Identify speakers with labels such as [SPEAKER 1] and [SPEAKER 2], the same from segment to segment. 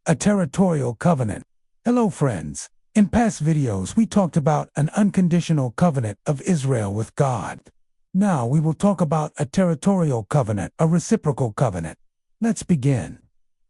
[SPEAKER 1] A territorial covenant. Hello friends. In past videos we talked about an unconditional covenant of Israel with God. Now we will talk about a territorial covenant, a reciprocal covenant. Let's begin.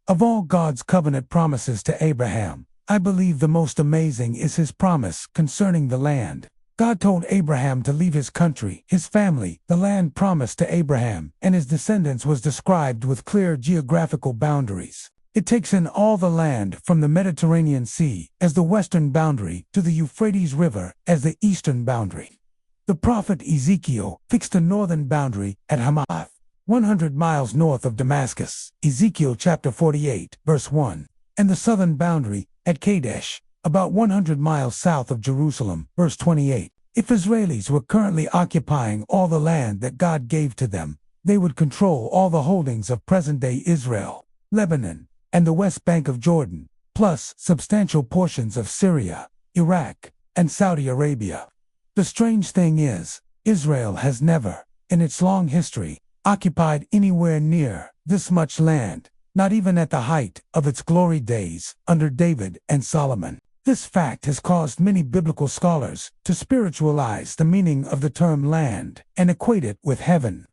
[SPEAKER 1] Of all God's covenant promises to Abraham, I believe the most amazing is his promise concerning the land. God told Abraham to leave his country, his family. The land promised to Abraham and his descendants was described with clear geographical boundaries. It takes in all the land from the Mediterranean Sea as the western boundary to the Euphrates River as the eastern boundary. The prophet Ezekiel fixed a northern boundary at Hamath, 100 miles north of Damascus, Ezekiel chapter 48, verse 1, and the southern boundary at Kadesh, about 100 miles south of Jerusalem, verse 28. If Israelis were currently occupying all the land that God gave to them, they would control all the holdings of present-day Israel, Lebanon, and the west bank of Jordan, plus substantial portions of Syria, Iraq, and Saudi Arabia. The strange thing is, Israel has never, in its long history, occupied anywhere near this much land, not even at the height of its glory days under David and Solomon. This fact has caused many biblical scholars to spiritualize the meaning of the term land and equate it with heaven.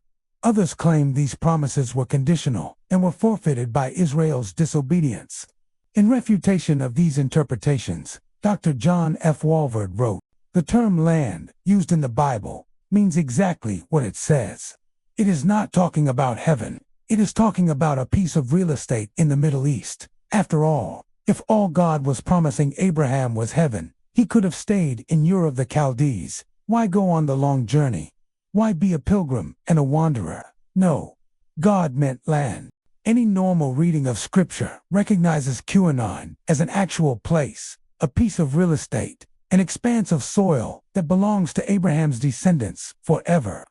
[SPEAKER 1] Others claim these promises were conditional and were forfeited by Israel's disobedience. In refutation of these interpretations, Dr. John F. Walvoord wrote, "The term land, used in the Bible, means exactly what it says. It is not talking about heaven. It is talking about a piece of real estate in the Middle East. After all, if all God was promising Abraham was heaven, he could have stayed in Ur of the Chaldees. Why go on the long journey? Why be a pilgrim and a wanderer? No, God meant land." Any normal reading of Scripture recognizes Canaan as an actual place, a piece of real estate, an expanse of soil that belongs to Abraham's descendants forever.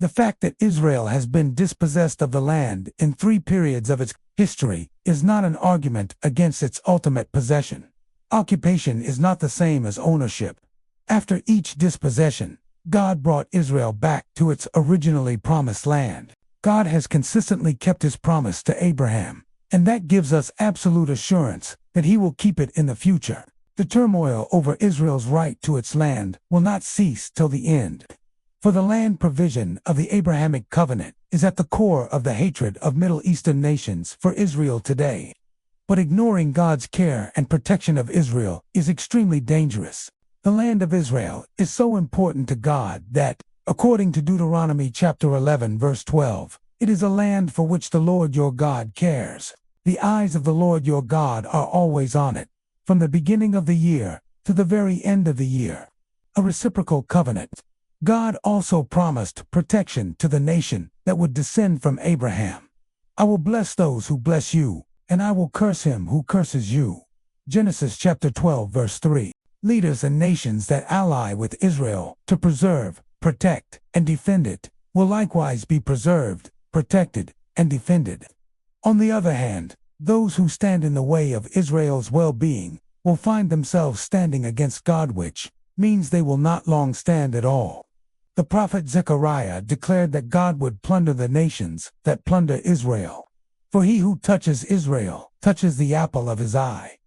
[SPEAKER 1] The fact that Israel has been dispossessed of the land in 3 periods of its history is not an argument against its ultimate possession. Occupation is not the same as ownership. After each dispossession, God brought Israel back to its originally promised land. God has consistently kept his promise to Abraham, and that gives us absolute assurance that he will keep it in the future. The turmoil over Israel's right to its land will not cease till the end. For the land provision of the Abrahamic covenant is at the core of the hatred of Middle Eastern nations for Israel today. But ignoring God's care and protection of Israel is extremely dangerous. The land of Israel is so important to God that, according to Deuteronomy chapter 11 verse 12, it is a land for which the Lord your God cares. The eyes of the Lord your God are always on it, from the beginning of the year to the very end of the year. A reciprocal covenant. God also promised protection to the nation that would descend from Abraham. "I will bless those who bless you, and I will curse him who curses you." Genesis chapter 12 verse 3. Leaders and nations that ally with Israel to preserve, protect, and defend it will likewise be preserved, protected, and defended. On the other hand, those who stand in the way of Israel's well-being will find themselves standing against God, which means they will not long stand at all. The prophet Zechariah declared that God would plunder the nations that plunder Israel. "For he who touches Israel touches the apple of his eye."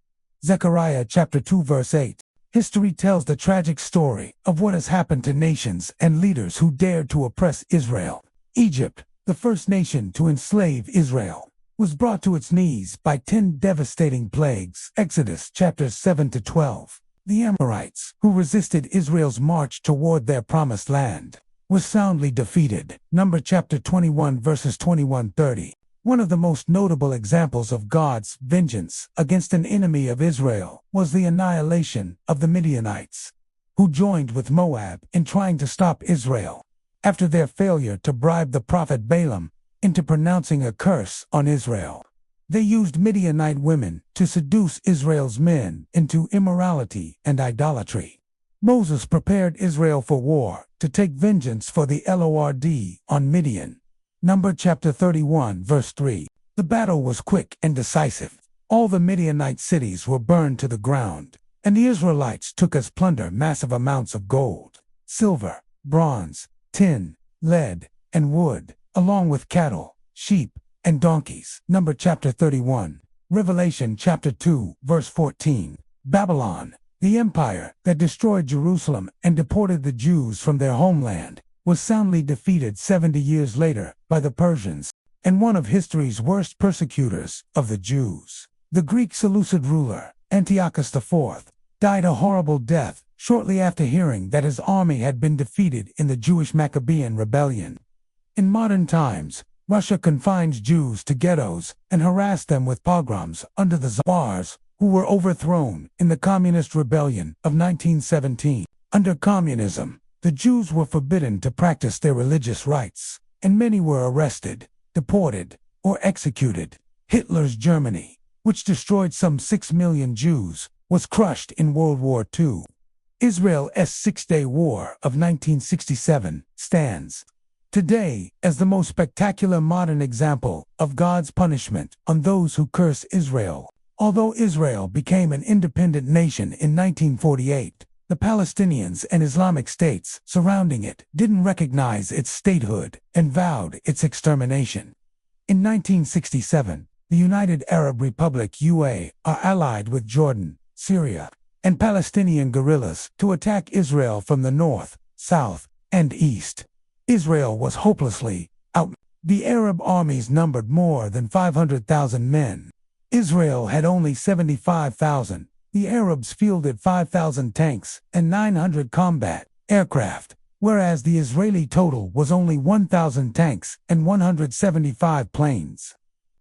[SPEAKER 1] Zechariah chapter 2 verse 8. History tells the tragic story of what has happened to nations and leaders who dared to oppress Israel. Egypt, the first nation to enslave Israel, was brought to its knees by 10 devastating plagues. Exodus chapters 7 to 12. The Amorites, who resisted Israel's march toward their promised land, were soundly defeated. Numbers chapter 21 verses 21-30. One of the most notable examples of God's vengeance against an enemy of Israel was the annihilation of the Midianites, who joined with Moab in trying to stop Israel, after their failure to bribe the prophet Balaam into pronouncing a curse on Israel. They used Midianite women to seduce Israel's men into immorality and idolatry. Moses prepared Israel for war to take vengeance for the Lord on Midian. Numbers chapter 31 verse 3. The battle was quick and decisive. All the Midianite cities were burned to the ground, and the Israelites took as plunder massive amounts of gold, silver, bronze, tin, lead, and wood, along with cattle, sheep, and donkeys. Numbers chapter 31. Revelation chapter 2, verse 14. Babylon, the empire that destroyed Jerusalem and deported the Jews from their homeland, was soundly defeated 70 years later by the Persians, and one of history's worst persecutors of the Jews. The Greek Seleucid ruler, Antiochus IV, died a horrible death shortly after hearing that his army had been defeated in the Jewish Maccabean rebellion. In modern times, Russia confines Jews to ghettos and harassed them with pogroms under the Tsars, who were overthrown in the Communist Rebellion of 1917. Under communism, the Jews were forbidden to practice their religious rites, and many were arrested, deported, or executed. Hitler's Germany, which destroyed some 6 million Jews, was crushed in World War II. Israel's Six-Day War of 1967 stands today as the most spectacular modern example of God's punishment on those who curse Israel. Although Israel became an independent nation in 1948, the Palestinians and Islamic states surrounding it didn't recognize its statehood and vowed its extermination. In 1967, the United Arab Republic UAE are allied with Jordan, Syria, and Palestinian guerrillas to attack Israel from the north, south, and east. Israel was hopelessly outnumbered. The Arab armies numbered more than 500,000 men. Israel had only 75,000. The Arabs fielded 5,000 tanks and 900 combat aircraft, whereas the Israeli total was only 1,000 tanks and 175 planes.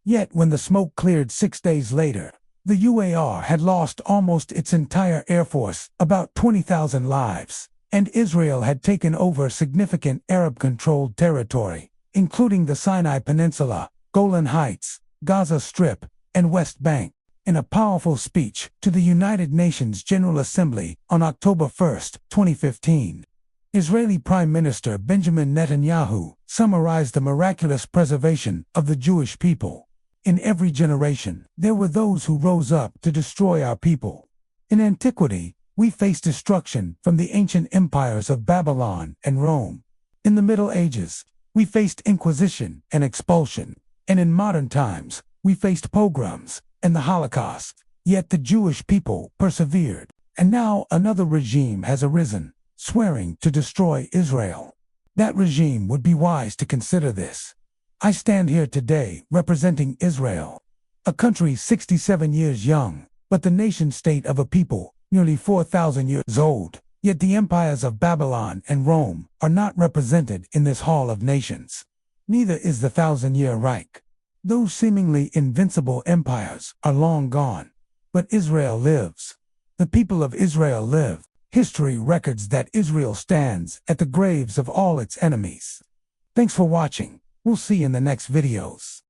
[SPEAKER 1] Yet when the smoke cleared 6 days later, the UAR had lost almost its entire air force, about 20,000 lives, and Israel had taken over significant Arab-controlled territory, including the Sinai Peninsula, Golan Heights, Gaza Strip, and West Bank. In a powerful speech to the United Nations General Assembly on October 1, 2015, Israeli Prime Minister Benjamin Netanyahu summarized the miraculous preservation of the Jewish people. In every generation, there were those who rose up to destroy our people. In antiquity, we faced destruction from the ancient empires of Babylon and Rome. In the Middle Ages, we faced inquisition and expulsion. And in modern times, we faced pogroms and the Holocaust. Yet the Jewish people persevered. And now another regime has arisen, swearing to destroy Israel. That regime would be wise to consider this. I stand here today representing Israel, a country 67 years young, but the nation-state of a people nearly 4,000 years old. Yet the empires of Babylon and Rome are not represented in this Hall of Nations. Neither is the Thousand-Year Reich. Those seemingly invincible empires are long gone. But Israel lives. The people of Israel live. History records that Israel stands at the graves of all its enemies. Thanks for watching. We'll see you in the next videos.